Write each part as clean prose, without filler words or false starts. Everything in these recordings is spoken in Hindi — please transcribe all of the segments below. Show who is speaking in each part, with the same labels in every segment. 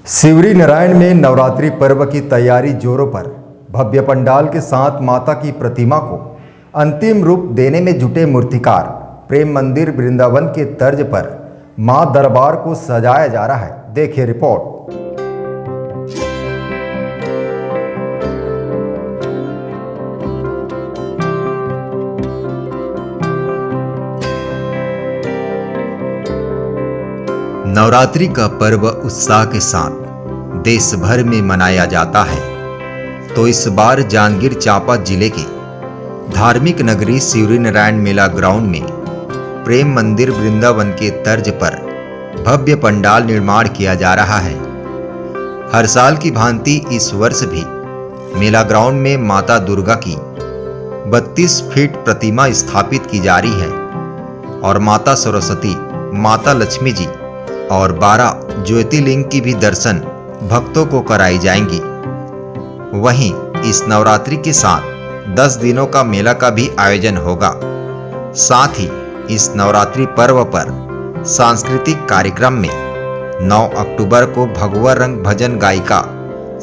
Speaker 1: शिवरी नारायण में नवरात्रि पर्व की तैयारी जोरों पर। भव्य पंडाल के साथ माता की प्रतिमा को अंतिम रूप देने में जुटे मूर्तिकार। प्रेम मंदिर वृंदावन के तर्ज पर मां दरबार को सजाया जा रहा है। देखिए रिपोर्ट। नवरात्रि का पर्व उत्साह के साथ देश भर में मनाया जाता है, तो इस बार जांजगीर चांपा जिले के धार्मिक नगरी शिवरी नारायण मेला ग्राउंड में प्रेम मंदिर वृंदावन के तर्ज पर भव्य पंडाल निर्माण किया जा रहा है। हर साल की भांति इस वर्ष भी मेला ग्राउंड में माता दुर्गा की 32 फीट प्रतिमा स्थापित की जा रही है और माता सरस्वती, माता लक्ष्मी जी और 12 ज्योतिर्लिंग की भी दर्शन भक्तों को कराई जाएंगी। वहीं इस नवरात्रि के साथ 10 दिनों का मेला का भी आयोजन होगा। साथ ही इस नवरात्रि पर्व पर सांस्कृतिक कार्यक्रम में 9 अक्टूबर को भगवा रंग भजन गायिका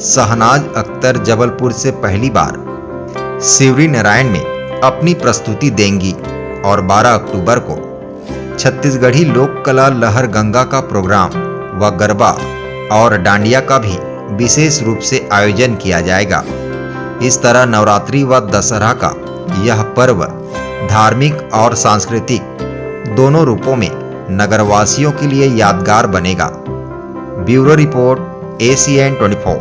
Speaker 1: शहनाज अख्तर जबलपुर से पहली बार शिवरी नारायण में अपनी प्रस्तुति देंगी और 12 अक्टूबर को छत्तीसगढ़ी लोक कला लहर गंगा का प्रोग्राम व गरबा और डांडिया का भी विशेष रूप से आयोजन किया जाएगा। इस तरह नवरात्रि व दशहरा का यह पर्व धार्मिक और सांस्कृतिक दोनों रूपों में नगरवासियों के लिए यादगार बनेगा। Bureau report ACN 24।